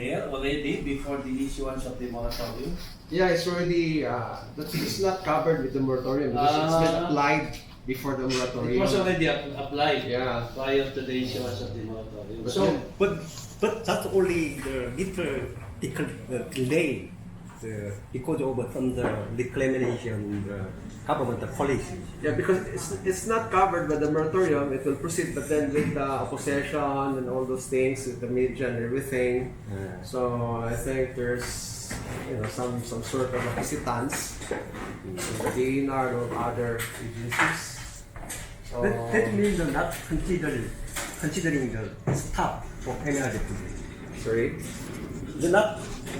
there already before the issuance of the moratorium? Yeah, it's already, it's not covered with the moratorium because it's been applied before the It moratorium. was already applied Yeah. prior to the issuance of the moratorium. But So, then- But that's only the little delay because of some the reclamation government policy. Yeah, because it's not covered by the moratorium, it will proceed, but then with the opposition and all those things, with the media and everything. Yeah. So I think there's some sort of hesitance in the DNR or other agencies. So, That means not considering the staff for MRDP. sorry.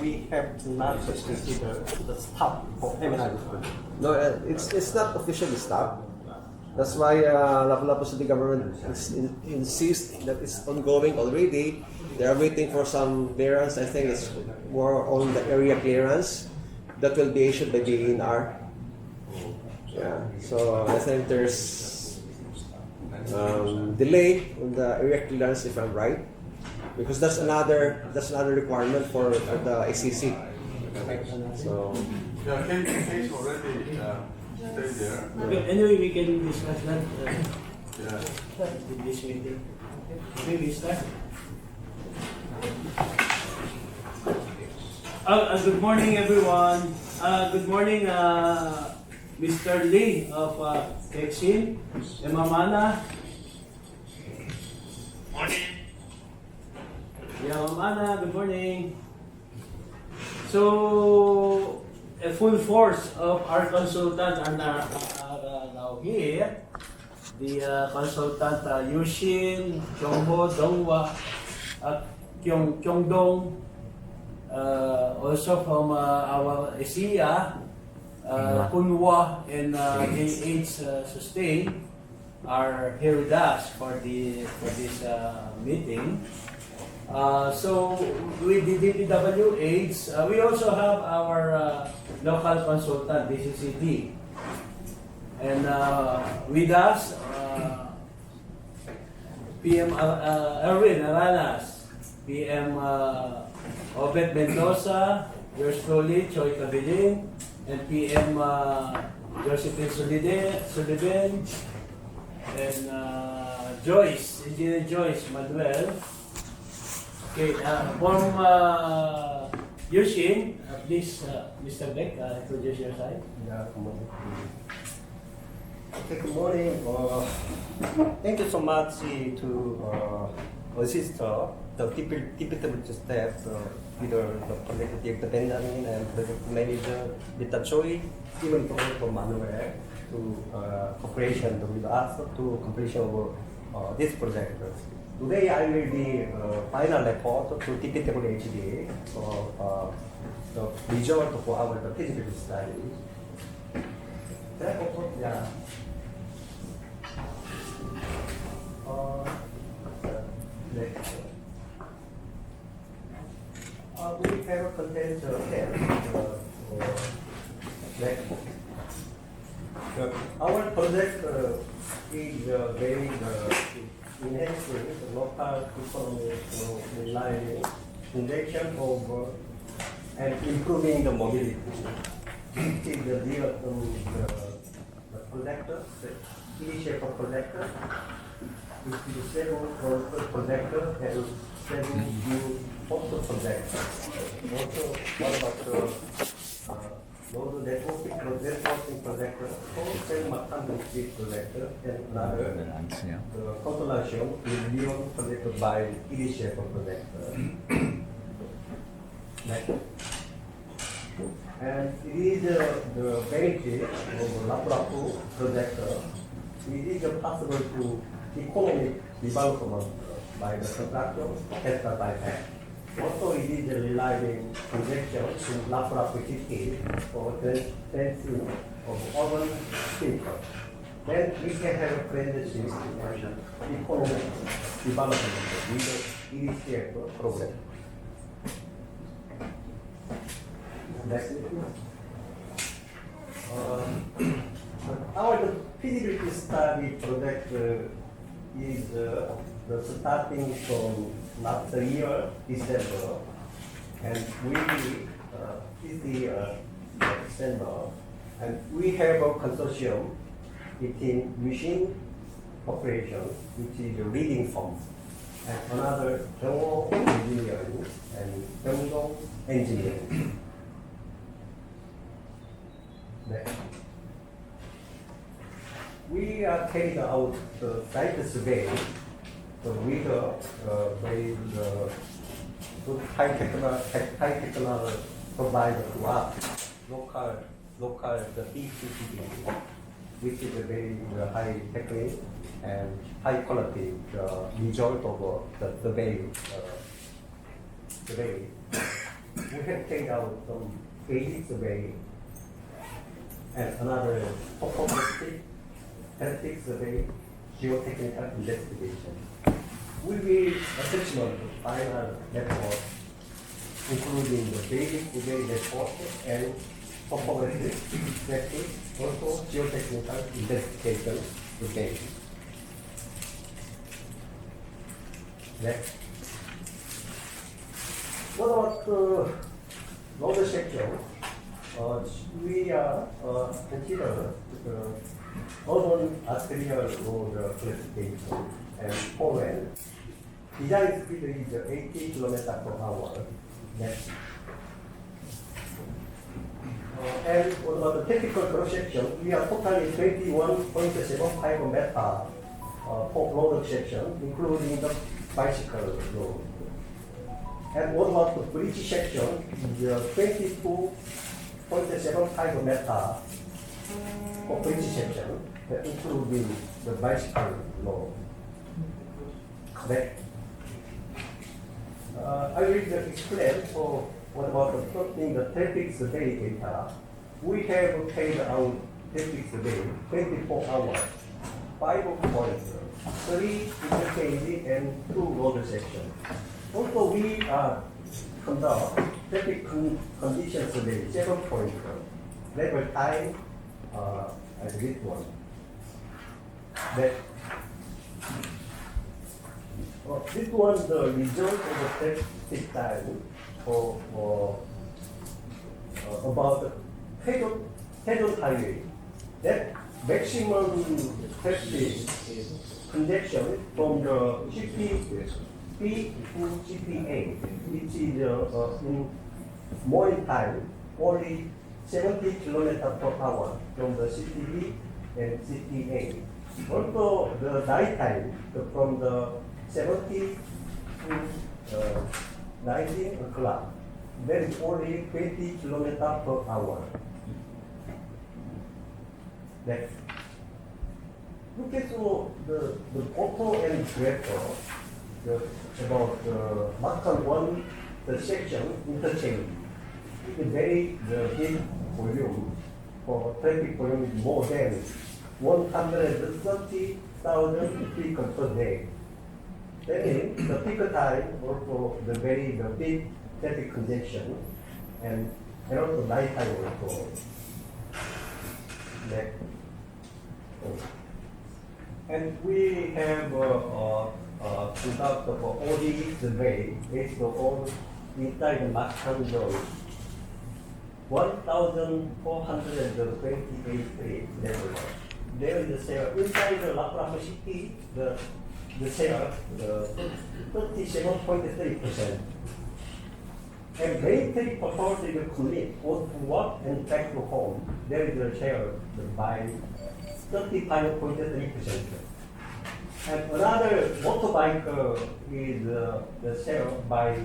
We have not consider the staff for MRDP. No, it's not officially stopped. That's why Lapu-Lapu City government insists that it's ongoing already. They are waiting for some clearance. I think it's more on the area clearance that will be issued by DNR. Yeah, so I think there's delay on the area clearance, if I'm right, because that's another requirement for the ACC. So. Yeah, case already stay there. okay, anyway, we can discuss that Yeah. in this meeting. Okay, we start. Good morning, everyone. Good morning, Mr. Lee of Exin, Mamana. Morning. Yeah, Mamana, good morning. So, a full force of our consultants are now here. The consultant Yushin, Kyungho, Dongwa, Kyongdong, also from our ESIA, Kunwa and JH Sustain are here with us for this meeting. So with the DPWH, we also have our local consultant, DCCD. And with us, PM Erwin Aranas, PM Obet Mendoza, yours truly, Choi Cabilin, and PM Josephine Sullivan, and Joyce, Engineer Joyce Manuel. Okay, from Yushin, please, Mr. Beck, introduce your side. Yeah, okay, good morning. Thank you so much to assist the DPWH staff, either the project director Benjamin and project manager Mr. Choi, even from Manuel, to cooperation with us to completion of this project. Today I will be final report to DPWHD for the result for our feasibility study. Yeah. We have a content our project is very enhancing the local economy relying injection of and improving the mobility. This is the real the projector, the initial projector. This is the several projector and several new photo projector. Also, what about the node networking projector, wholesale maternity projector, and another the constellation is beyond projected by initial projector. And it is the benefit of Lapu-Lapu projector. It is possible to economic development by the construction as a bypass. Also, it is a reliable projection in Lapu-Lapu city for the fencing of urban people. Then we can have a friendship and economic development with the initiative program. That's it. Our feasibility study project is the starting from last year, December. and we is the standard, and we have a consortium between machine operation, which is the reading firm, and another general engineering and chemical engineering. Next. We carried out the site survey with very good high technology provider to us, local the ECTD, which is a very high technique and high quality result of the survey. We have carried out some basic survey and another topographic survey, geotechnical investigation. Will be attachment to final report, including the basic survey report and topographic study, also geotechnical investigation today. Next. What about the road section? We are consider the urban arterial road classification and Poland. Design speed is 80 km/h. Next. And what about the technical cross section? We are totally 21.75 meter for road section, including the bicycle road. And what about the bridge section? The 22.75 meter for bridge section, including the bicycle road. Next. I will explain for what about the first thing, the traffic survey data. We have carried out traffic survey 24 hours, 5 points, 3 interchange and 2 road sections. Also, we conduct traffic condition survey 7 points, level time as this one. That this was the result of the traffic time for about the Hedon highway. That maximum traffic congestion from the GP to GPA, which is in morning time only 70 km/h from the CTB and CTA. Also, the night time from the 70 to 19 o'clock, there is only 20 km/h. Next. Look at the photo and graph about the Markham 1, the section interchange. It's a very big volume for traffic volume is more than 130,000 vehicles per day. That means the peak time also the big traffic congestion and also night time also. Next. And we have conducted OD survey based on inside the Markham zone. 1,428 streets level. There is the sale inside the Lapu city. The sale 37.3%. And military proposed to commit both to work and back to home. There is a share by 35.3%. And another motorbike is the share by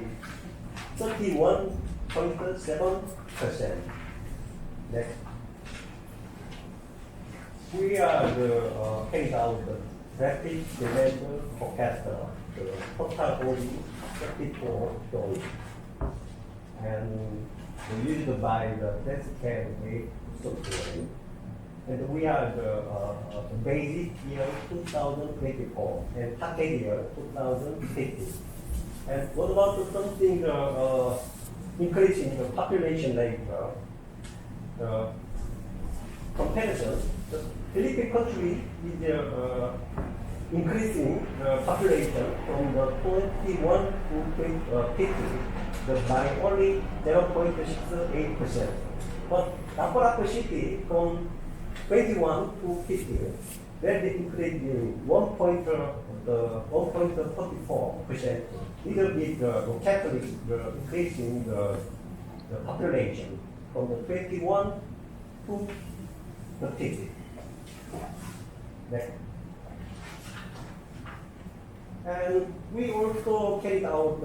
31.7%. Next. We are carried out the traffic demand forecaster, the total body 34 stories, and used by the Test-Can software. And we are the basic year 2024 and package year 2050. And what about something increasing the population rate? Comparison, the Philippine country is increasing the population from the 21 to 50. by only 0.68%. But Lapu-Lapu City from 21 to 50, where they increased in 1.34%, little bit locally increasing the population from the 21 to the 50. Next. And we also carried out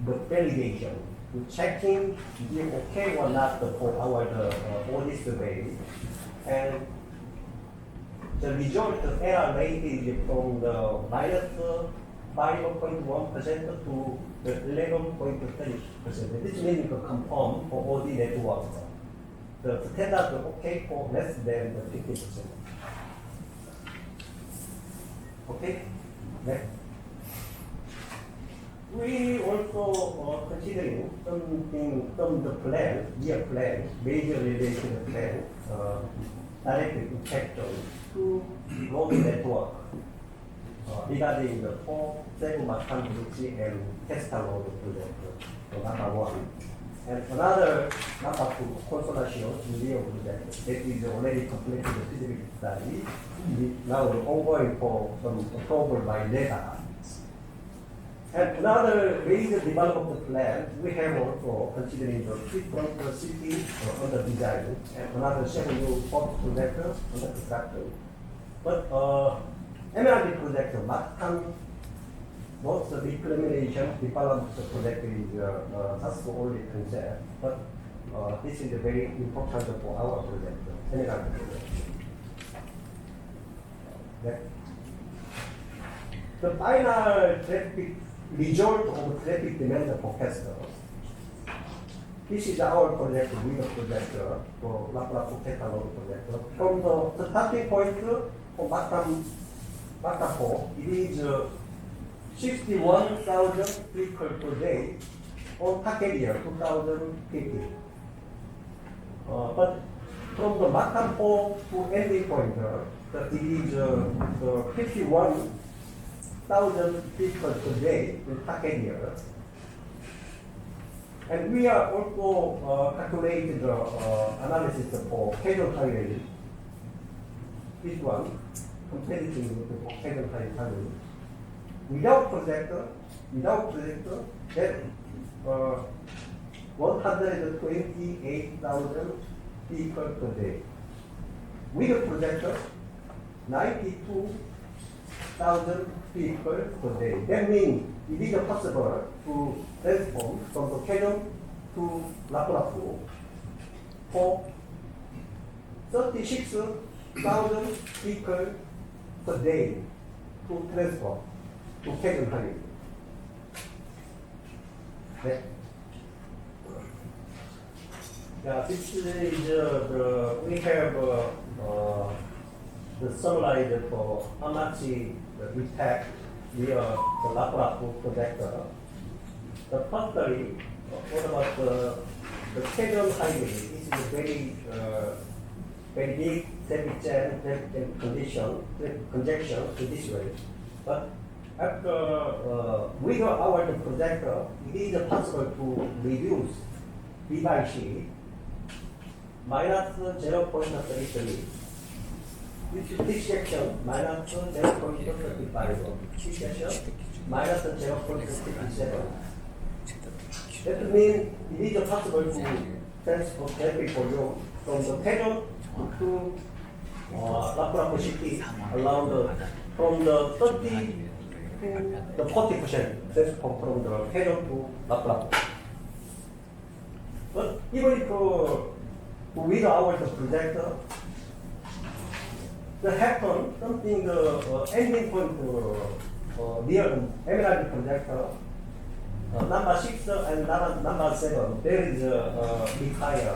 the validation to checking if okay or not for our audit survey. And the result error rate is from the minus 5.1% to the 11.30%. This means to confirm for all the network. The standard okay for less than the 50%. Okay? Next. We also considering some the plan, year plan, major related plan, direct impact to global network regarding the 4 Mactan Bridge and Tesla Road project, number 1. And another number 2, Consolation Rio project that is already completed the feasibility study, now ongoing for some approval by NEDA. And another major development plan, we have also considering the treatment city under design and another 7 new port project under construction. But MRD project, Mactan, not the reclamation development project is just only concept, but this is very important for our project, MRD project. Next. The final traffic result of traffic demand forecast. This is our project, window project for Lapu-Lapu Catalog project. From the starting point for Mactan 4, it is 61,000 vehicles per day on target year 2050. But from the Mactan 4 to ending point, it is 51,000 vehicles per day in target year. And we are also calculated the analysis for casual highway. This one, competitive with the casual highway. Without projector, then 128,000 vehicles per day. With a projector, 92,000 vehicles per day. That means it is possible to transform from the Canyon to Lapu-Lapu for 36,000 vehicles per day to transform to Canyon Highway. Next. Yeah, this is we have the summary for how much the impact we are the Lapu-Lapu project. The firstly, what about the Canyon Highway? This is a very big traffic jam and congestion to this way. But after with our project, it is possible to reduce B by C minus 0.33. This section minus 0.35. This section minus 0.57. That means it is possible to transfer traffic volume from the Canyon to Lapu-Lapu City around from the 30 to the 40% transfer from the Canyon to Lapu-Lapu. But even if with our projector, there happen something ending point near Emerald projector. Number 6 and number 7, there is a big higher,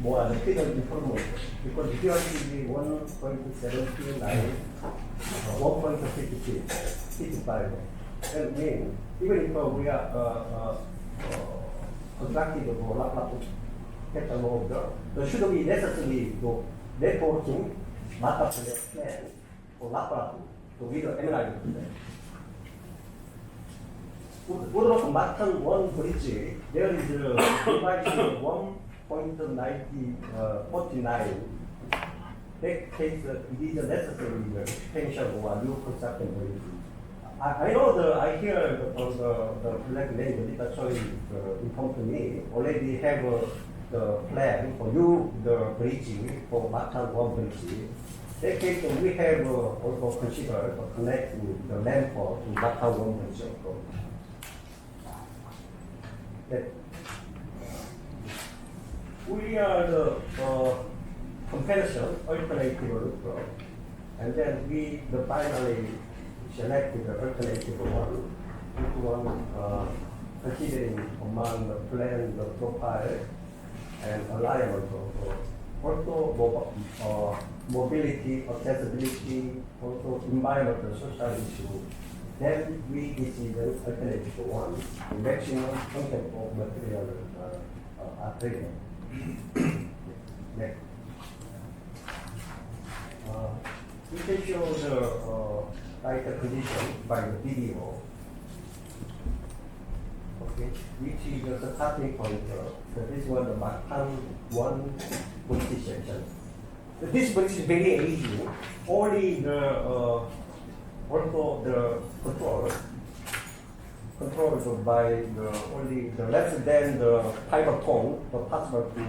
more than improvement because here is 1.79, 1.55. That means even if we are contracted for Lapu-Lapu Catalog, there should be necessarily networking master plan for Lapu-Lapu to with the Emerald project. Woodrock Martin 1 bridge, there is a divided 1.49. That case, it is a necessary extension or new construction bridge. I know I hear the black lady, Lita Choi, informed to me, already have the plan for you, the bridge, for Martin 1 bridge. That case, we have also considered connecting the landfall to Martin 1 bridge. That we are the comparison alternative route, and then we finally selected the alternative one, considering among the plan, the profile, and alignment also mobility, accessibility, also environmental, social issue. Then we decided alternative one, the maximum content of material material. Next. We can show the title condition by the video. Okay, which is the starting point. So this one, the Martin 1 bridge section. This bridge is very easy. Only the also the controlled by the only the less than the fiber cone for possible to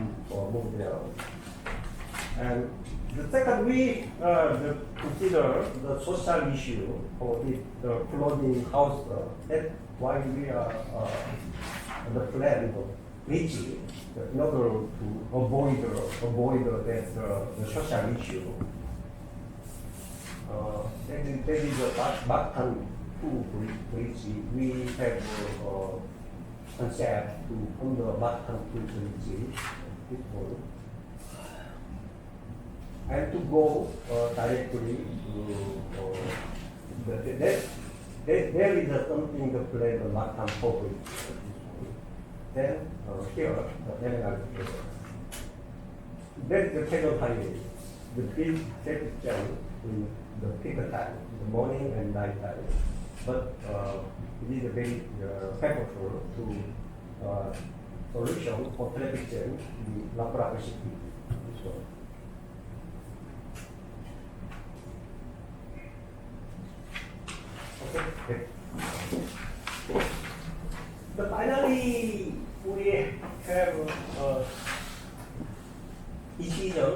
move there. And the second, we consider the social issue for the flooding house. That's why we are the plan of bridging in order to avoid the social issue. That is the Martin 2 bridge. We have concept to on the Martin 2 bridge. And to go directly to there is something to play the Martin 4 bridge. Then here, that's the Canyon Highway. The big section in the peak time, the morning and night time. But it is a very helpful to solution for traffic jam in Lapu-Lapu City. Okay. But finally, we have decision,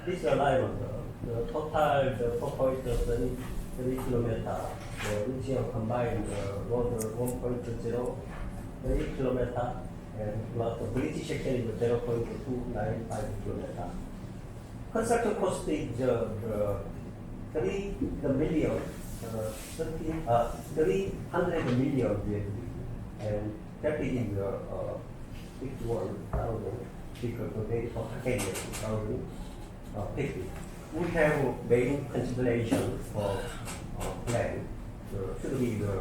this alignment, the total, the 4.3 kilometer, the region combined road 1.0, 3 kilometer, and plus the bridge section is 0.295 kilometer. Construction cost is the million. 300 million USD, and that is 61,000 because today for Canadian 50. We have main consideration for plan. Should be the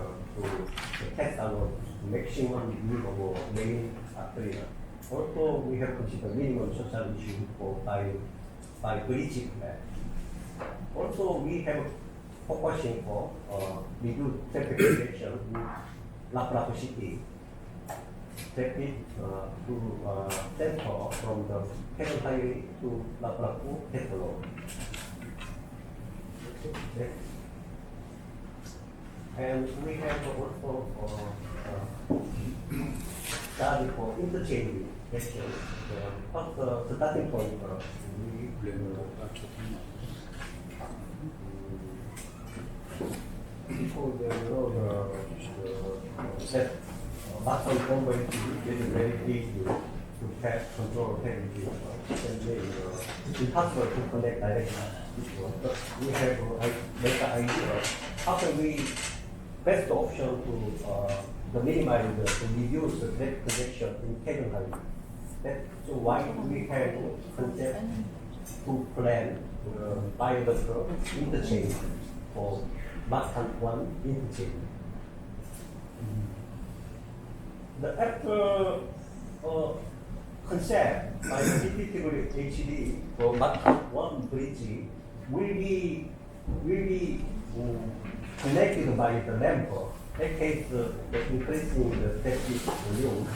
test our maximum use of main area. Also, we have considered minimum social issue for by bridge plan. Also, we have focusing for reduce traffic congestion in Lapu-Lapu City. Traffic to center from the Canyon Highway to Lapu-Lapu Petro. And we have also study for interchange question. What's the starting point? Because that muscle convey is very easy to control heavy it's impossible to connect directly. But we have make an idea how can we best option to minimize to reduce the traffic congestion in Canyon Highway. So why we have concept to plan biological interchange for Martin 1 interchange. The actual concept by the CPTV for Martin 1 bridge will be connected by the lamp that case, the increasing the traffic volume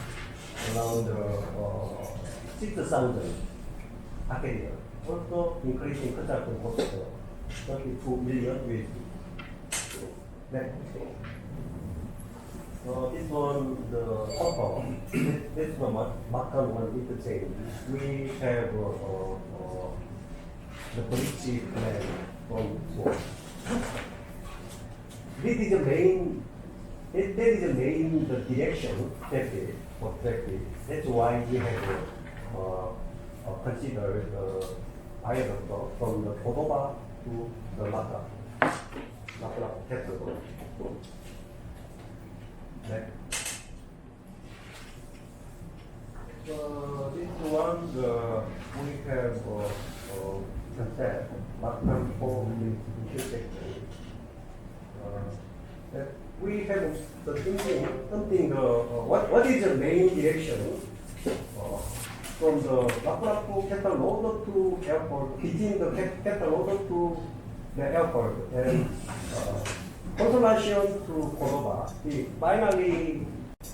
around 6,000 arcadia. Also increasing construction cost 32 million USD. Next. This one, the total, this one, Makan one interchange. We have the bridge plan from Sword. This is the main, that is the main the direction traffic for traffic. That's why we have considered the viaduct from the Cordova to the Lapa capital. Next. This one, we have concept, Makan for the intersection. That we have the thinking, something, what is the main direction from the Lapu capital road to airport, between the capital road to the airport, and Consolacion to Cordova. Finally,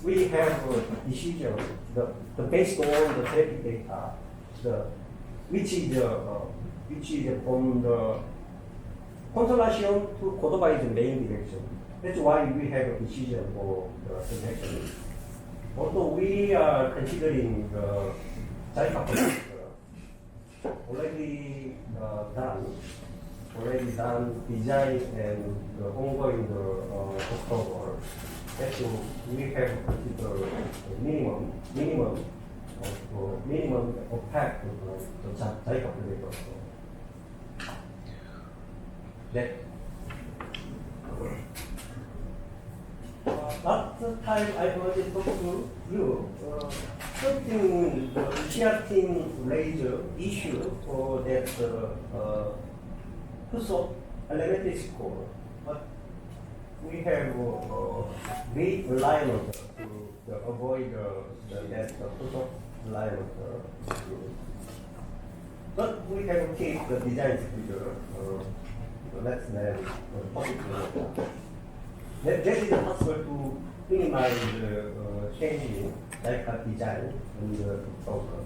we have a decision, the based on the traffic data, which is from the Consolacion to Cordova is the main direction. That's why we have a decision for the selection. Also, we are considering the JICA project already done design and the ongoing October. So we have considered minimum of pack the JICA project also. That. Last time I already talked to you, something the Chiatin raised issue for that Husok elementary school, but we have great reliance to avoid that Husok reliance. But we have kept the design figure, less than public. That is possible to minimize changing like a design in the program.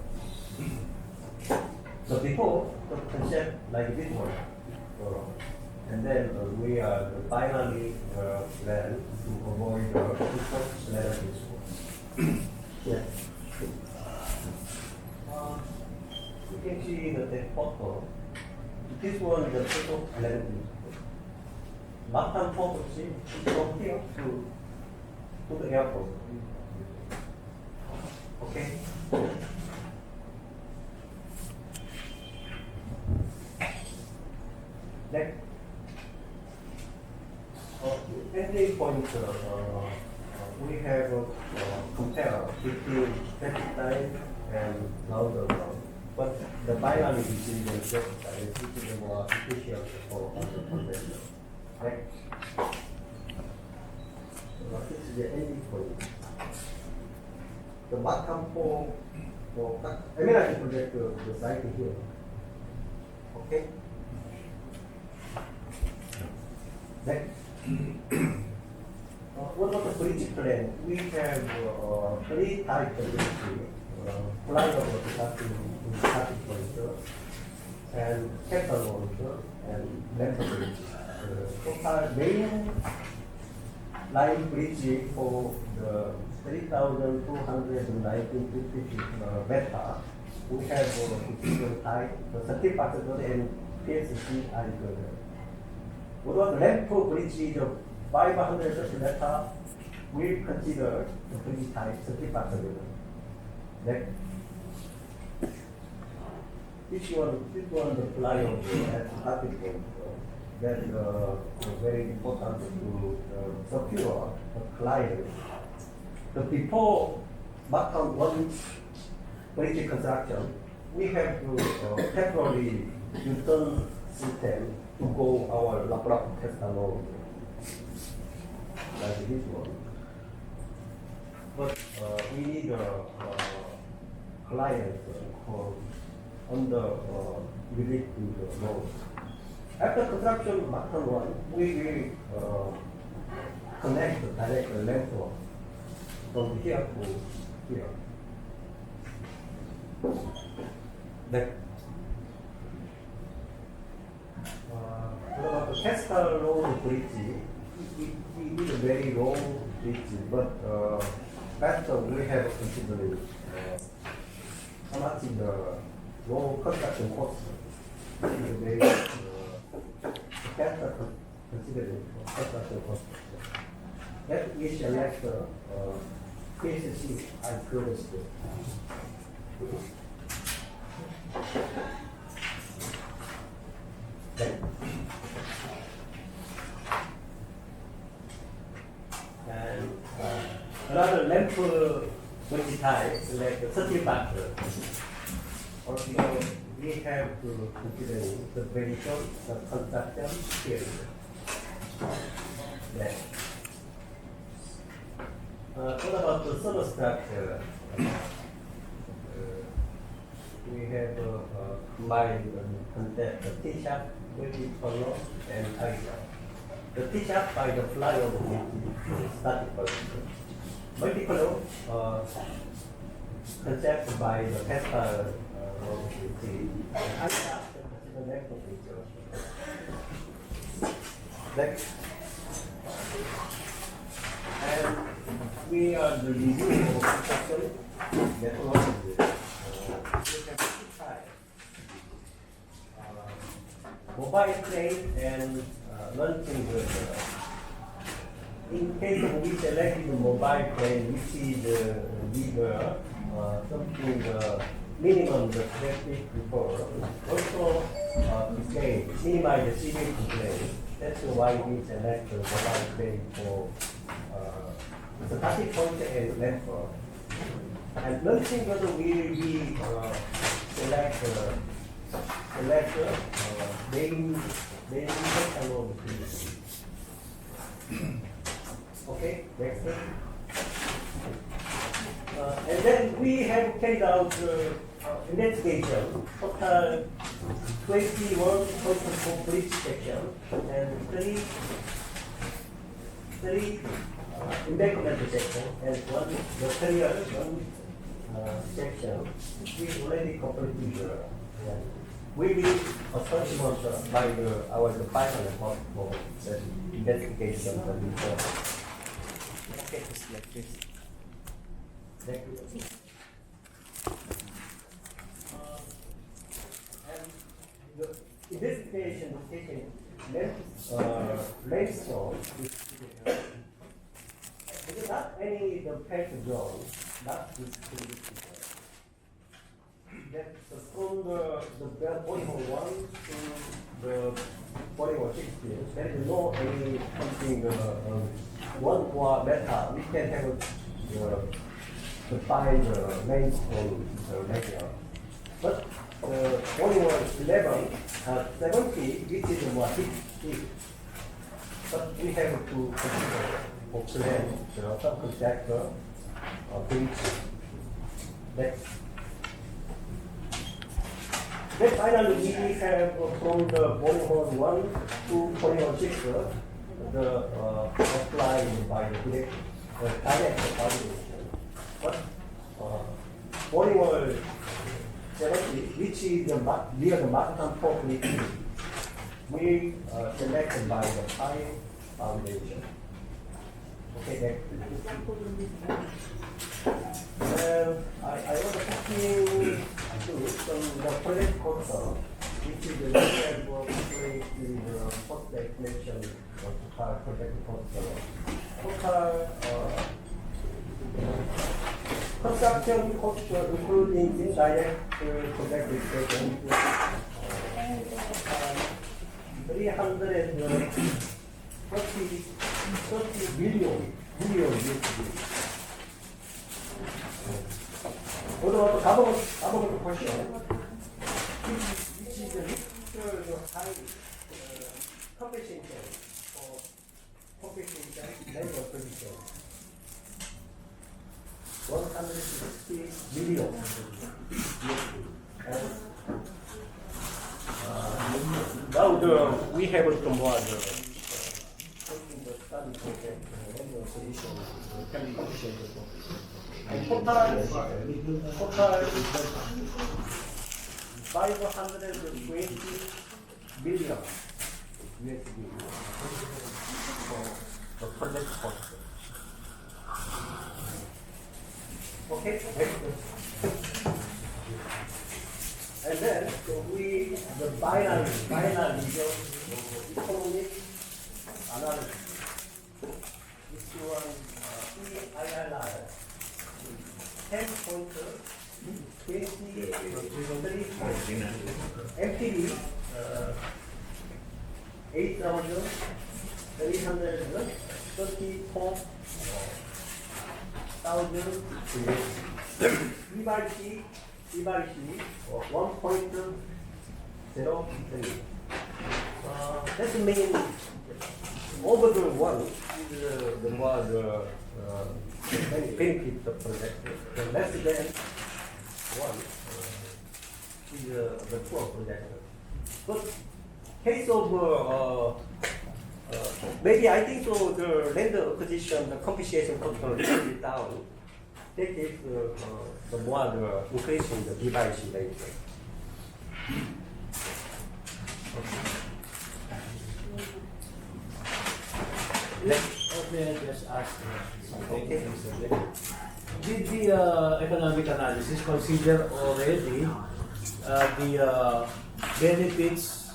So before the concept like this one, and then we are finally plan to avoid the letter yeah. You can see the photo. This one is the photo element. Makan property from here to the airport. Okay. Next. Entry point. We have compare between traffic time and louder round. But the binary between the traffic time is more efficient for the convention. Right? This is the ending point. The Makan for I project the site here. Okay? Next. What about the bridge plan? We have 3 types of bridge. Flyover starting point, and capital road, and length bridge. Total main line bridge for the 3,219 meter. We have different type, the 30% and PSC are included. What about the length bridge of 530 meter? We consider the bridge type 30%. Next. This one the flyover at starting point. That is very important to secure the client. So before Makan 1 bridge construction, we have to temporarily return system to go our Lapu test alone, like this one. But we need a client on the relate to the road. After construction, Makan 1, we will connect the direct network from here to here. That what about the Tesla Road Bridge? It is a very long bridge, but that we have considered how much is the long construction cost. It is a very Tesla considered construction cost. That we select PSC as close to. And another lamp bridge type, like the 30 factor. Also, we have to consider the very short construction period. Yeah. What about the solar structure? We have combined concept of T-shaft, multicolor, and high-shaft. The T-shaft by the flyover with static position. Multicolor concept by the Tesla high-shaft is the next feature. Next. And we are the review of construction methodology. Mobile crane and launching girder. In case of we selected the mobile crane, we see the lever, something minimum the traffic before. Also, to minimize the civil complaint. That's why we select the mobile crane for the starting point and network. And launching girder we select main along. Okay, next one. And then we have carried out investigation, total 21 complete section and three embankment section and one material section. We already completed. We will accomplishment by our department for the investigation and report. Okay, just like this. Thank you. And the investigation is taking limestone. It is not any the paper zone, not this. That's from the polymer 1 to the polymer 16. There is no any something one or beta. We can have define the main stone material. But polymer 11 70, which is more thick. But we have to consider for plan the subcontractor bridge. Then finally, we have from the polymer 1 to polymer 6, the applied by the direct evaluation. But polymer 70, which is near the maximum property, we selected by the high foundation. Okay, next. I was talking to the project course, which is the detailed work in the post definition of the project course. Construction cost including indirect project expenses, 330 billion USD. What about the government question? Which is the high compensation or compensation labor position? 160 billion. Now we have to more the study project. And total 520 billion USD for the project cost. Okay. And then the final result economic analysis. This one EIRR 10.23 MPD 8,334,000 이발시 1.03. That means overall one is the more benefit of project. The less than one is the poor project. But case of maybe I think so the land acquisition, the compensation cost a little bit down. That is the more the increase in the device rate. May I just ask something? Okay. Mr. Blake? Did the economic analysis consider already the benefits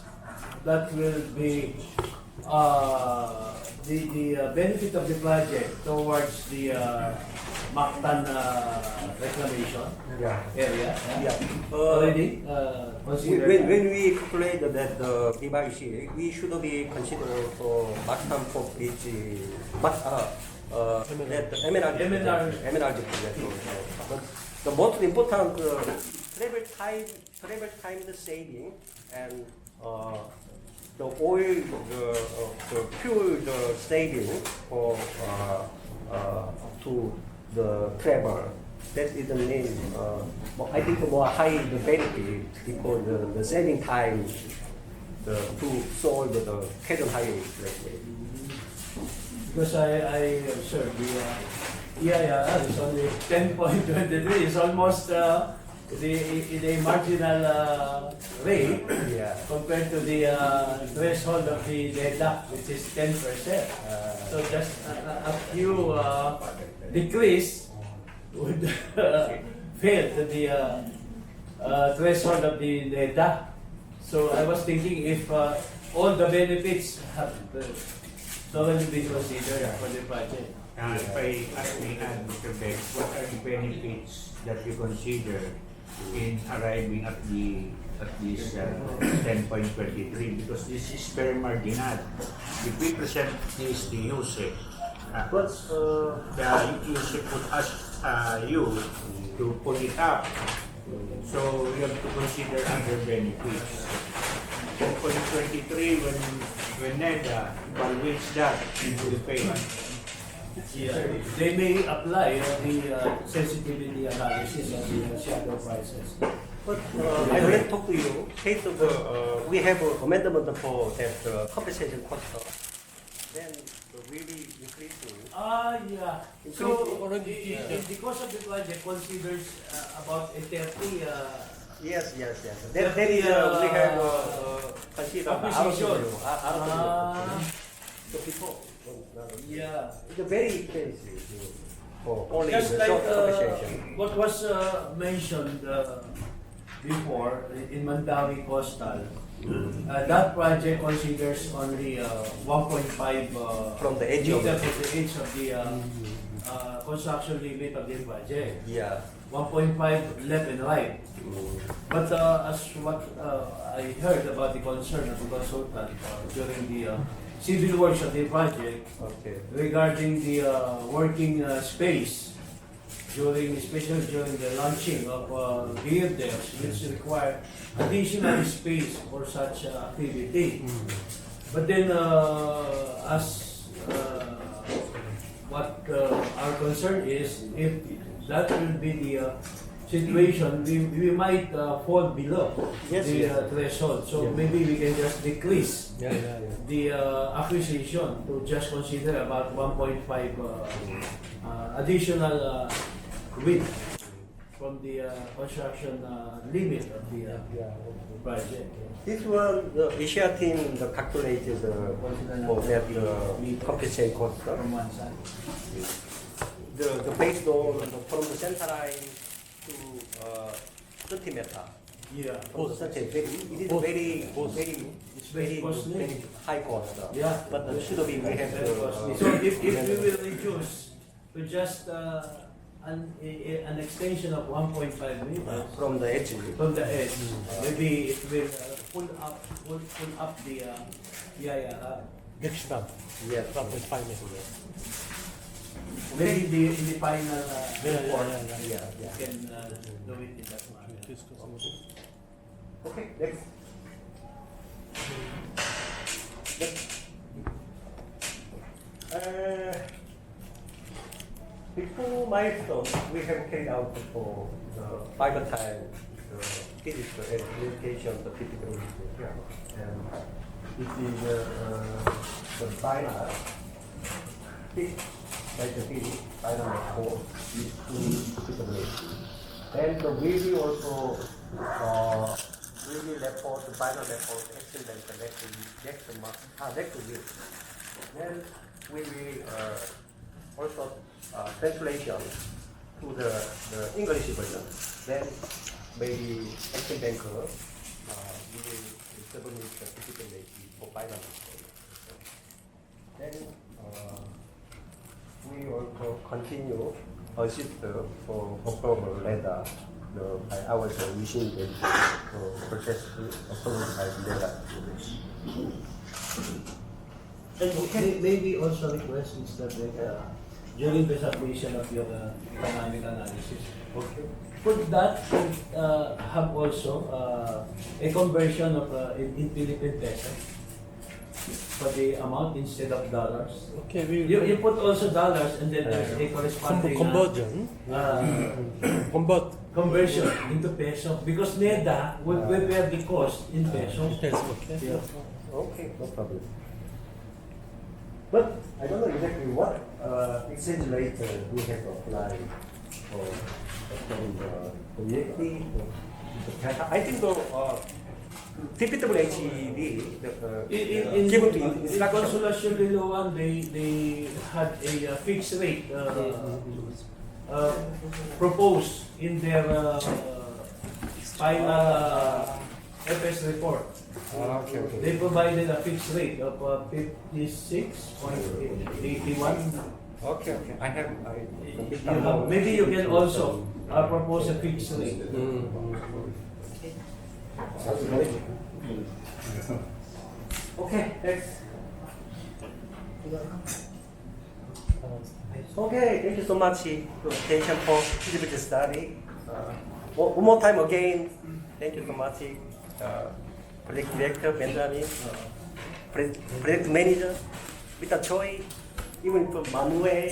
that will be the benefit of the project towards the Mactan reclamation Yeah. area? Yeah. Already considered? When we calculate that the device, we should be considered for maximum for each that emerald project. But the most important travel time the saving and the oil the fuel the saving for to the travel. That is the main. I think the more high the benefit because the saving time to solve the cattle highway. Because I observed the EIR is only 10.23. It's almost the marginal rate Yeah. compared to the threshold of the deduct, which is 10%. So just a few decrease would fail to the threshold of the deduct. So I was thinking if all the benefits have totally been considered for the project. If I may add, Mr. Beck, what are the benefits that you consider in arriving at this 10.23? Because this is very marginal. If we present this to USEC, But the USEC would ask you to pull it up. So you have to consider other benefits. 10.23 when NEDA evaluates that into the payment. Yeah, they may apply the sensitivity analysis of the shadow prices. But I already talked to you. Case of we have an amendment for that compensation cost. Then really increasing. Yeah. So the cost of the project considers about a 30 Yes. That is we have considered acquisition. So before. Yeah. It's very expensive for only Just the like short compensation. what was mentioned before in Mandawi Coastal, that project considers only 1.5 From the edge of meter from the edge of the construction limit of the project. Yeah. 1.5 left and right. But as what I heard about the concern of the consultant during the civil works of the project Okay. regarding the working space especially during the launching of builders, which require additional space for such activity. But then, as what our concern is, if that will be the situation, we might fall below Yes, the yes. threshold. So maybe we can just decrease Yeah. the acquisition to just consider about 1.5 additional width from the construction limit of the project. This one, the Asia team calculated for that compensation cost. From one side. The based on from the center line to 30 meter. Yeah. It is very It's very costly. very high cost. Yeah. But should be we have Very costly. So if we will reduce to just an extension of 1.5 meters from the edge. from the edge, maybe it will pull up the Next time, Yes. probably 5 meters. maybe in the final report Yeah. you can do it in that manner. Okay, next. Before milestone, we have carried out for the fiber time the physical education of the physical education. And this is the final fifth, like the fifth, final report is feasibility. And the review also review report, the final report, excellent next week. Then we will also translation to the English version. Then maybe Action Banker we will submit the feasibility for final report. Then we also continue assist for approval letter by our wishing process approval by letter. And maybe also request is that during the submission of your economic analysis, could that have also a conversion of in Philippine peso for the amount instead of dollars? Okay, You put also dollars and then there's a corresponding conversion. Convert. conversion into peso because NEDA will prepare the cost in peso. Yes, okay. Yeah. Okay, no problem. But I don't know exactly what exchange rate we have applied for the community. I think the TPWHED In given to in instruction. Consolacion Liloan, they had a fixed rate proposed in their final FS report. Okay. They provided a fixed rate of 56.81. Okay. I have. Maybe you can also propose a fixed rate. Okay, next. Okay, thank you so much for attention for feasibility study. One more time again, thank you so much, project director Benjamin, project manager, Mr. Choi, even for Manuel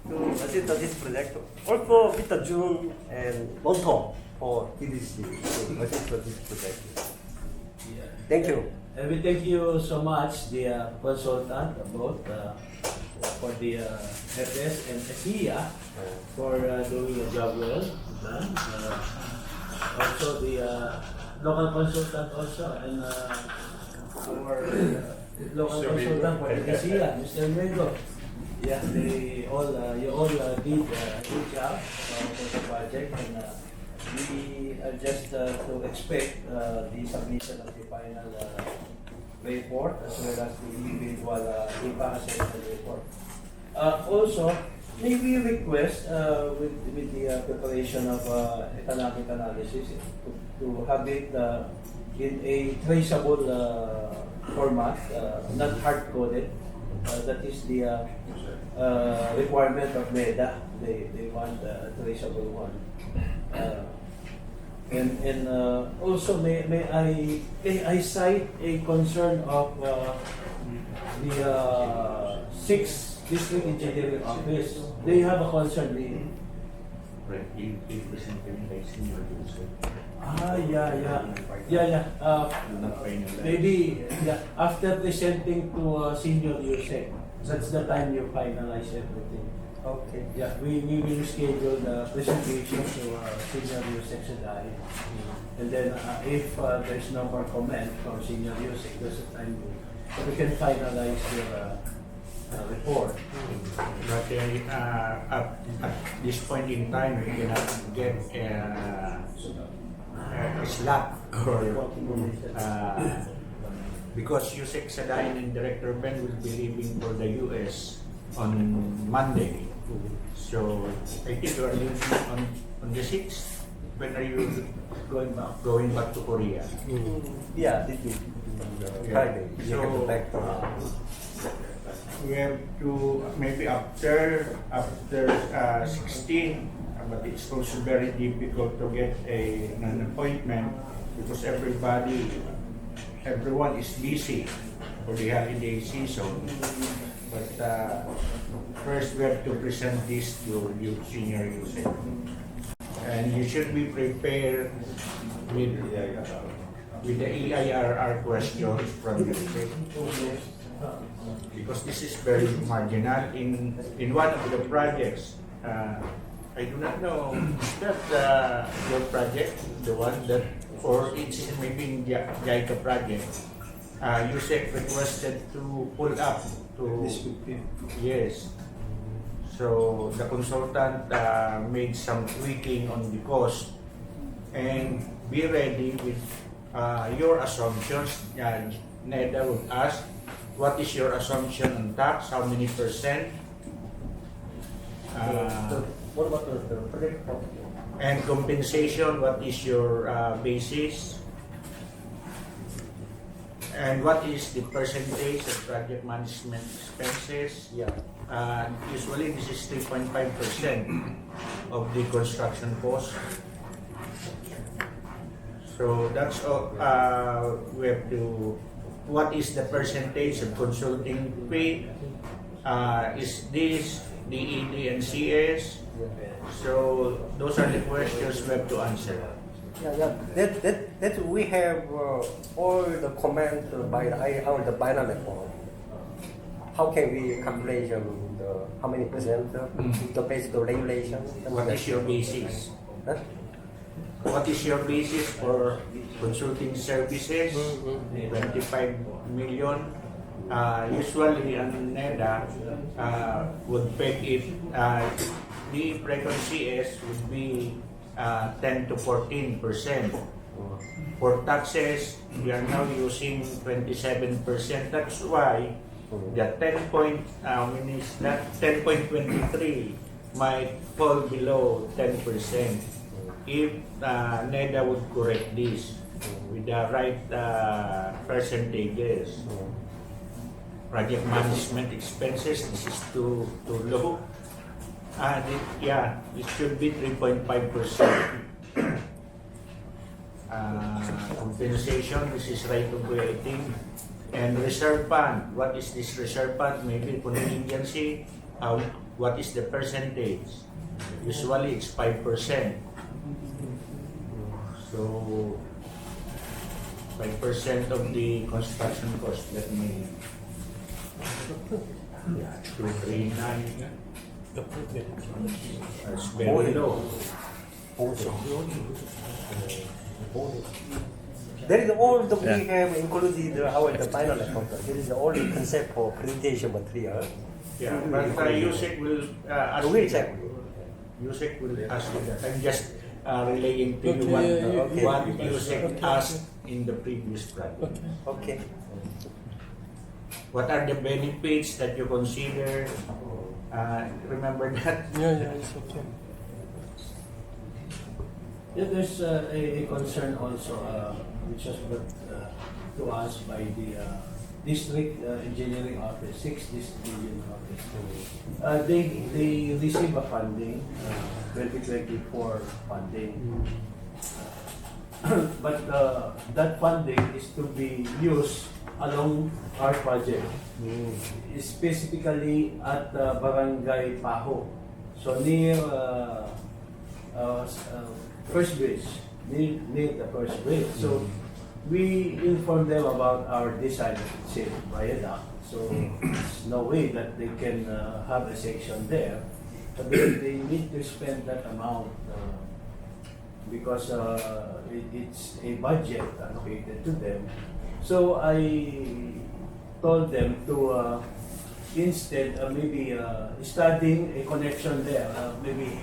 to assist this project. Also, Mr. Jun and Lonton for TDC to assist this project. Thank you. And we thank you so much, the consultant, both for the FS and SIA for doing a job well done. Also the local consultant also and our local consultant for the SIA, Mr. Mengo. Yeah, they all you all did a good job for the project and we are just to expect the submission of the final report as well as the individual impact assessment report. Also, may we request with the preparation of economic analysis to have it in a traceable format, not hard-coded. That is the requirement of NEDA. They want a traceable one. And also may I cite a concern of the 6th District Engineering Office. They have a concern. presented by Senior Yusek. Yeah. Not finalized. Maybe after presenting to Senior Yusek, that's the time you finalize everything. Okay. Yeah, we will schedule the presentation to Senior Yusek Saday. And then if there's no more comment from Senior Yusek, that's the time we can finalize your report. But at this point in time, we cannot get a slot or because Yusek Sadain and Director Ben will be leaving for the US on Monday. So I think you are leaving on the 6th. When are you Going back. going back to Korea? Yeah, this is Friday. You So, can go back to we have to maybe after 16, but it's also very difficult to get an appointment because everyone is busy for the holiday season. But first we have to present this to you, Senior Yusek. And you should be prepared with the EIRR questions from Yusek. Because this is very marginal in one of the projects. I do not know, is that your project, the one that, or it's maybe in JICA project, Yusek requested to pull up to, yes. So the consultant made some tweaking on the cost, and be ready with your assumptions. NEDA would ask, what is your assumption on tax? How many percent? What about the project? And compensation, what is your basis? And what is the percentage of project management expenses? Yeah. Usually this is 3.5% of the construction cost. So that's all. We have to, what is the percentage of consulting fee? Is this DED and CS? So those are the questions we have to answer. Yeah. That we have all the comment by the final report. How can we calculate how many percent the basic regulation? What is your basis? Huh? What is your basis for consulting services? 25 million. Usually on NEDA would peg it, the Precon CS would be 10 to 14%. For taxes, we are now using 27%. That's why the 10.23 might fall below 10% if NEDA would correct this with the right percentages. Project management expenses, this is too low. It should be 3.5%. Compensation, this is right of waiting. And reserve fund, what is this reserve fund? Maybe contingency, what is the percentage? Usually it's 5%. So 5% of the construction cost, let me 239. That's very low. That is all that we have included the final report. This is the only concept for presentation material. Yeah, but Yusek will ask We'll you check. that. Yusek will ask you that. I'm just relaying to you Okay. what Yusek asked in the previous project. Okay. What are the benefits that you consider? Remember that? Yeah, it's okay. Yeah, there's a concern also which was brought to us by the district engineering office, 6th district engineering office. They receive a funding, 2024 funding. But that funding is to be used along our project, specifically at Barangay Paho. So near first bridge, near the first bridge. So we inform them about our design of the viaduct. So there's no way that they can have a section there. But they need to spend that amount because it's a budget allocated to them. So I told them to instead maybe studying a connection there, maybe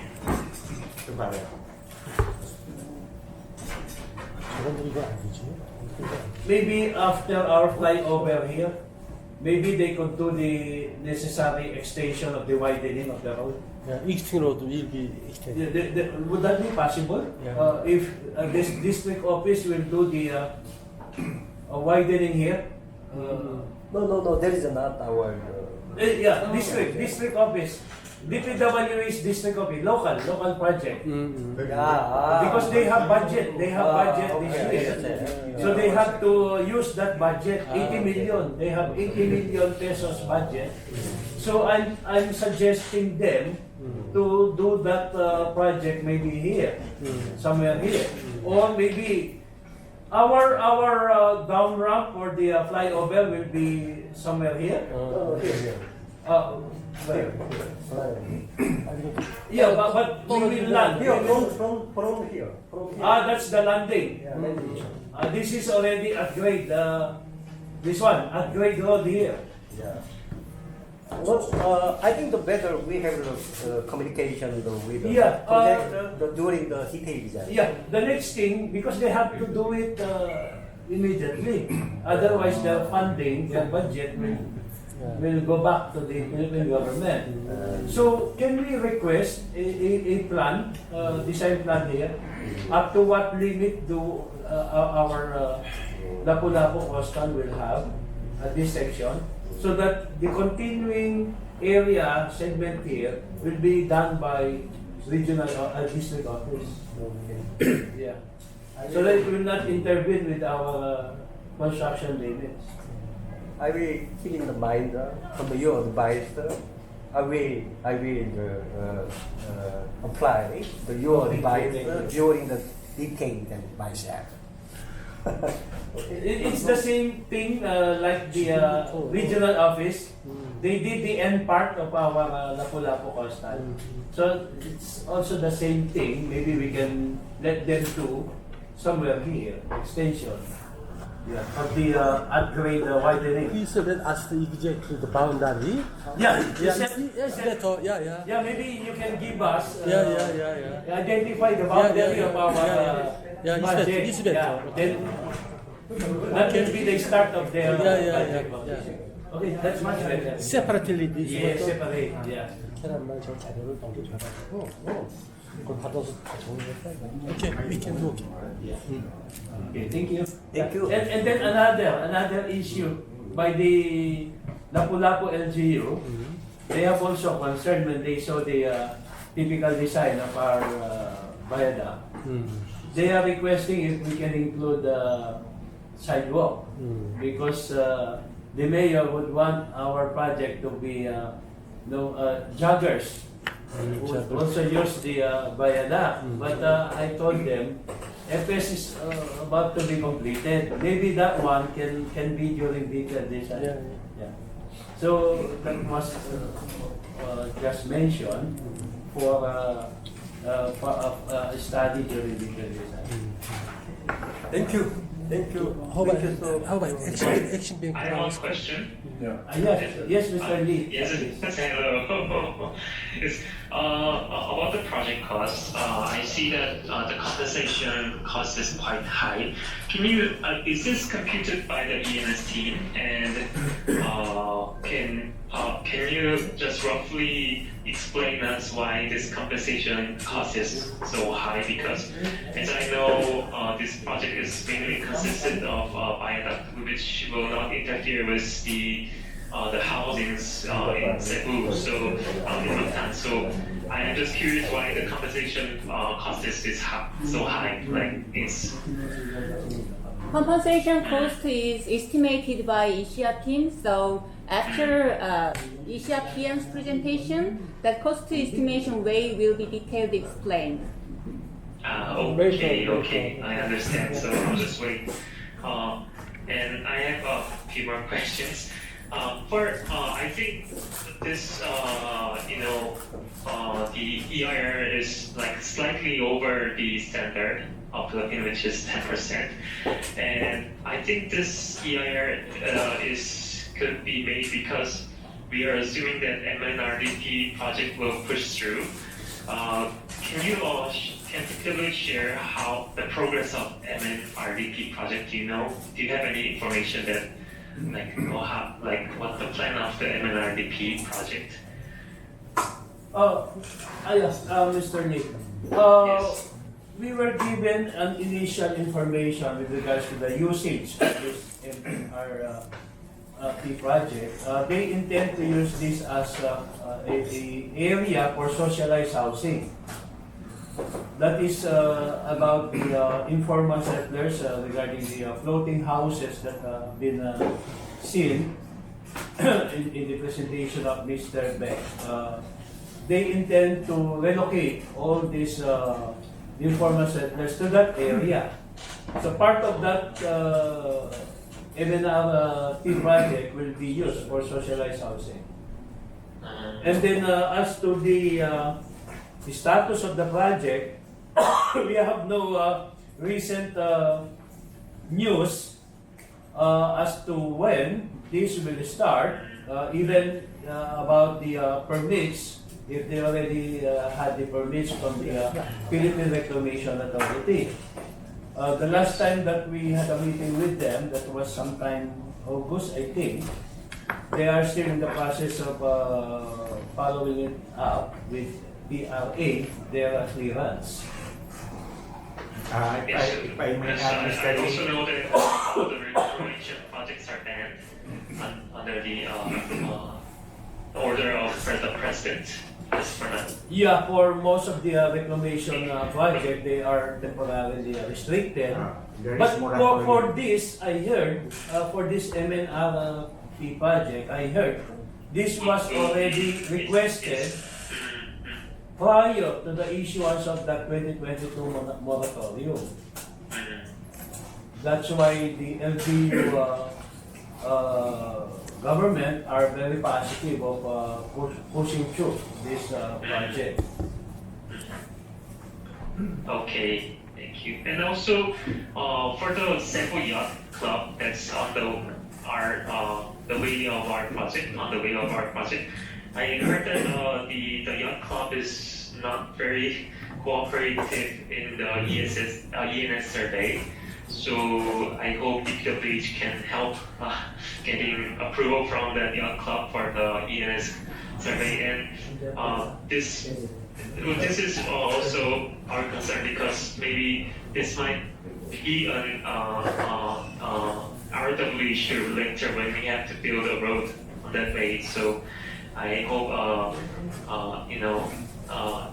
저건들 이거 아니지? maybe after our flyover here, maybe they could do the necessary extension of the widening of the road. Yeah, extend road will be extended. Would that be possible? Yeah. If this district office will do the widening here? No, that is not our. Yeah, district office. DPW is district office, local project. Because they have budget this year. So they have to use that budget, 80 million. They have 80 million pesos budget. So I'm suggesting them to do that project maybe here, somewhere here, or maybe our down ramp or the flyover will be somewhere here. Where? Yeah, but we will land. Here, from here. That's the landing. Yeah, landing. This is already at grade. This one, at grade road here. Yeah. Well, I think the better we have the communication with the Yeah, project during the detail design. Yeah, the next thing, because they have to do it immediately. Otherwise, the funding, the budget will go back to the Philippine government. So, can we request a plan, design plan here, up to what limit do our Lapu-Lapu Coastal will have at this section, so that the continuing area segment here will be done by regional district office. Yeah. So that it will not intervene with our construction limits. I will keep in the mind from your advice. I will apply your advice during the detail and myself. It's the same thing like the regional office. They did the end part of our Lapu-Lapu Coastal. So it's also the same thing. Maybe we can let them do somewhere here, extension. Yeah, of the upgrade widening. Please let us exactly the boundary. Yeah, Yes, better. Yeah. yeah, maybe you can give us Yeah. identify the boundary of our Yeah, budget. it's better. Then that will be the start of their Yeah. Okay, that's much better. Separately this Yeah, separate. Yeah. 계란말 저 자료를 넘겨줘가지고 그걸 받아서 다 정리했다. Okay, we can do it. Okay, thank you. Thank you. And then another issue by the Lapu-Lapu LGU, they have also concern when they saw the typical design of our viaduct. They are requesting if we can include sidewalk because the mayor would want our project to be joggers would also use the viaduct. But I told them FS is about to be completed. Maybe that one can be during detailed design. Yeah. So that was just mentioned for a study during detailed design. Thank you. How about action being I have one question. Yes, Mr. Lee. Yes, hello. It's about the project cost. I see that the compensation cost is quite high. Can you is this computed by the ENS team? And can you just roughly explain us why this compensation cost is so high? Because as I know, this project is mainly consistent of viaduct, which will not interfere with the housings in Cebu, so in Mactan. So I am just curious why the compensation cost is so high. Like it's Compensation cost is estimated by Asia team. So after Asia PM's presentation, that cost estimation way will be detailed explained. Okay, I understand. So I'll just wait. And I have a few more questions. I think this, the EIR is like slightly over the standard of Philippines, which is 10%. And I think this EIR could be made because we are assuming that MNRDP project will push through. Can you all tentatively share how the progress of MNRDP project? Do you have any information that what the plan of the MNRDP project? Yes, Mr. Nick. Yes. We were given an initial information with regards to the usage of this MNRDP project. They intend to use this as a area for socialized housing. That is about the informal settlers regarding the floating houses that have been seen in the presentation of Mr. Beck. They intend to relocate all these informal settlers to that area. So part of that MNRDP project will be used for socialized housing. And then as to the status of the project, we have no recent news as to when this will start, even about the permits, if they already had the permits from the Philippine Reclamation Authority. The last time that we had a meeting with them, that was sometime August, I think, they are still in the process of following it up with PRA, their clearance. If I may Yes, add, I Mr. also Lee, know that all the reclamation projects are banned under the order of the president. Yes, for now. Yeah, for most of the reclamation project, they are temporarily restricted. there is But moratorium. for this, I heard, for this MNRDP project, I heard this was already requested prior to the issuance of that 2022 moratorium. That's why the LGU government are very positive of pushing through this project. Okay, thank you. And also, for the Cebu Yacht Club that's on the way of our project, I heard that the yacht club is not very cooperative in the ENS survey. So I hope DPWH can help getting approval from the yacht club for the ENS survey. And this is also our concern because maybe this might be an RW issue later when we have to build a road on that way. So I hope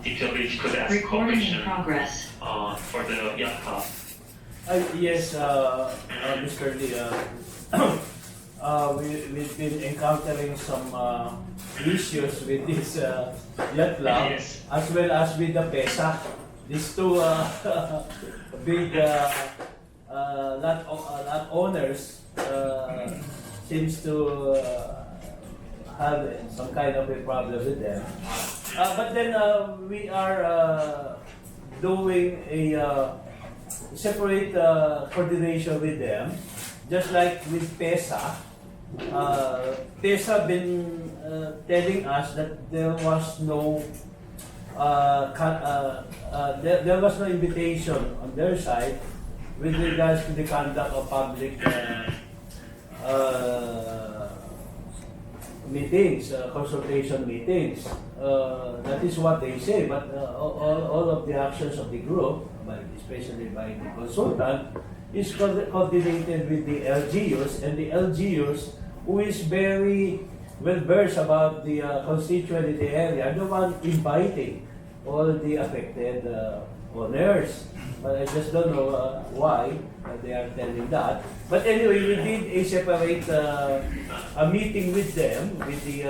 DPWH could ask Recording in cooperation progress. for the yacht club. Yes, Mr. Lee, we've been encountering some issues with this yacht club, Yes. as well as with the PESA. These two big lot owners seems to have some kind of a problem with them. But then we are doing a separate coordination with them, just like with PESA. PESA been telling us that there was no there was no invitation on their side with regards to the conduct of public meetings, consultation meetings. That is what they say, but all of the actions of the group, especially by the consultant, is coordinated with the LGUs, and the LGUs, who is very well versed about the constituent in the area, are the one inviting all the affected owners. But I just don't know why they are telling that. But anyway, we did a separate a meeting with them, with the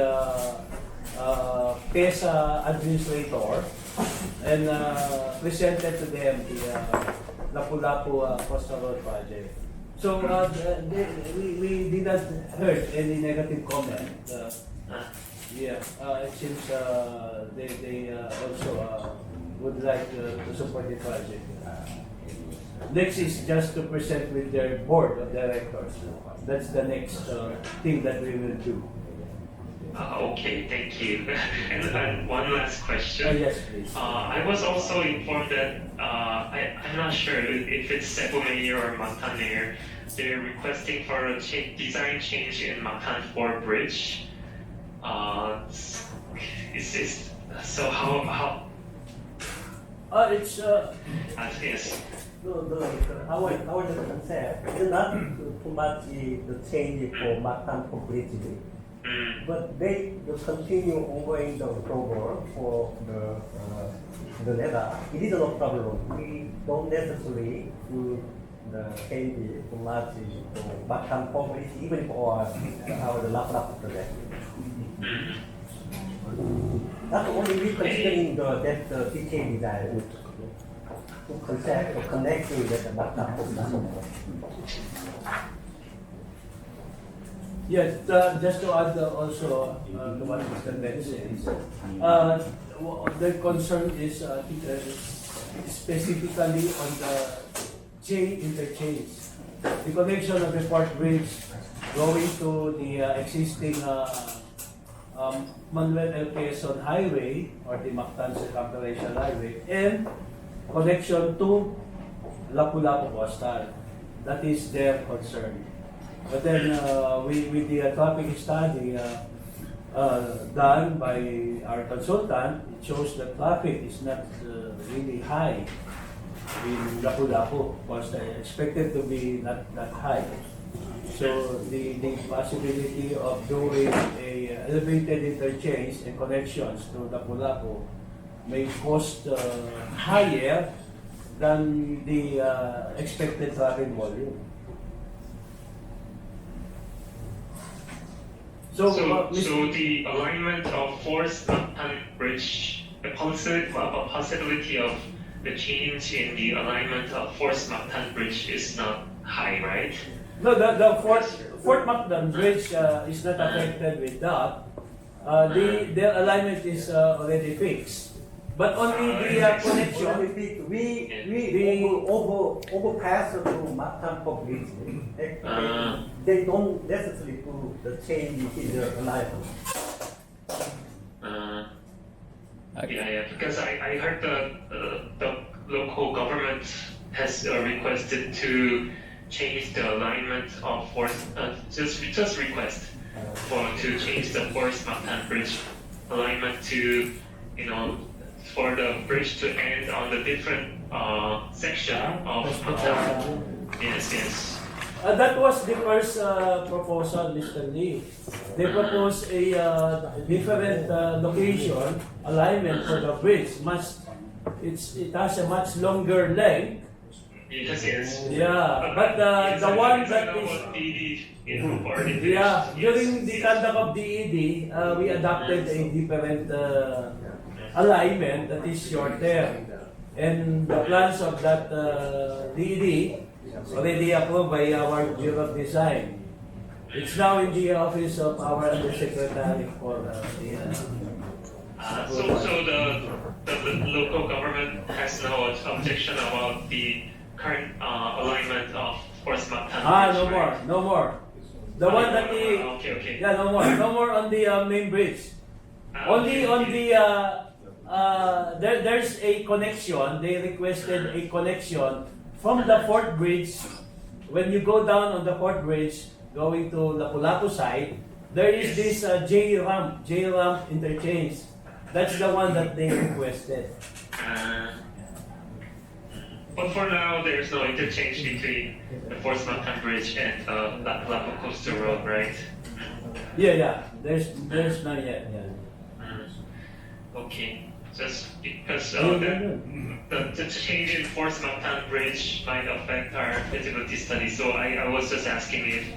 PESA administrator, and presented to them the Lapu-Lapu Coastal Road project. So we did not heard any negative comment. Yeah, it seems they also would like to support the project. Next is just to present with their board of directors. That's the next thing that we will do. Okay, thank you. And one last question. Yes, please. I was also informed that I'm not sure if it's Cebu Mayor or Mactan Mayor. They're requesting for a design change in Mactan 4 Bridge. So how? It's Yes. Our concept is not too much the change for Mactan completely. But they will continue ongoing the program for the NEDA. It is no problem. We don't necessarily do the change too much for Mactan public, even for our Lapu-Lapu project. Not only we considering that the detailed design to concept or connecting with the Mactan public. yes, just to add also to what Mr. Ben says, the concern is specifically on the J interchange. The connection of the Port Bridge going to the existing Manuel L. Quezon Highway or the Mactan Circumferential Highway and connection to Lapu-Lapu Coastal. That is their concern. But then with the traffic study done by our consultant, it shows that traffic is not really high in Lapu-Lapu. Was expected to be not high. So the possibility of doing a elevated interchange and connections to Lapu-Lapu may cost higher than the expected traffic volume. So the alignment of Forest Mactan Bridge, the possibility of the change in the alignment of Forest Mactan Bridge is not high, right? no, the Fort Mactan Bridge is not affected with that. Their alignment is already fixed. But only the connection. We overpass to Mactan public. They don't necessarily do the change in the alignment. Yeah, because I heard the local government has requested to change the alignment of Forest, just request to change the Forest Mactan Bridge alignment to, for the bridge to end on the different section of Mactan. Yes. That was the first proposal, Mr. Lee. They proposed a different location, alignment for the bridge. It has a much longer length. Yes. Yeah, but the one that is... Yeah, during the conduct of DED, we adopted a different alignment that is shorter. And the plans of that DED already approved by our Bureau of Design. It's now in the office of our Undersecretary for So the local government has no objection about the current alignment of Forest Mactan. No more. The one that Okay. yeah, no more on the main bridge. Only on the there's a connection. They requested a connection from the Fort Bridge. When you go down on the Fort Bridge, going to Lapu-Lapu side, there is this J ramp interchange. That's the one that they requested. But for now, there's no interchange between the Forest Mactan Bridge and Lapu-Lapu Coastal Road, right? Yeah. There's none yet. Yeah. Okay. Just because the change in Forest Mactan Bridge might affect our feasibility study, so I was just asking if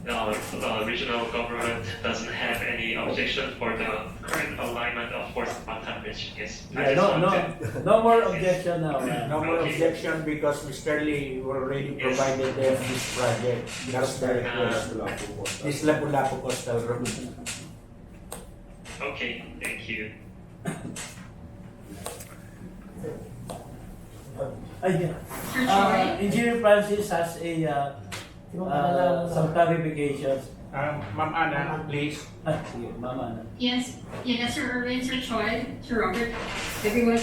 the regional government doesn't have any objection for the current alignment of Fort Batam Bridge. Yes. I Yeah, just no, wanted- no more objection now. No more objection because Mr. Lee already provided them this project. That's the request. This Lapu-Lapu Coastal Road. Okay, thank you. Engineer Francis has a some clarifications. Ma'am Ana, please. Sige, Mama Ana. Yes, Sir Irwin, Sir Choi, Sir Robert, everyone.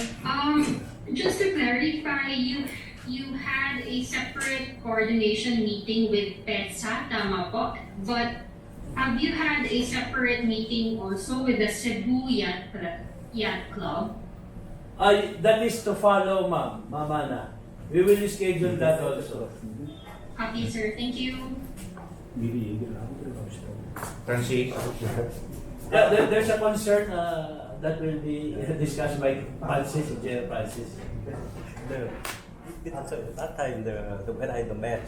Just to clarify, you had a separate coordination meeting with PEDSA, tama po? But have you had a separate meeting also with the Cebu Yacht Club? That is to follow, Ma'am Ana. We will schedule that also. Copy, sir. Thank you. Francis. Yeah, there's a concern that will be discussed by Francis, Engineer Francis. That time when I the match.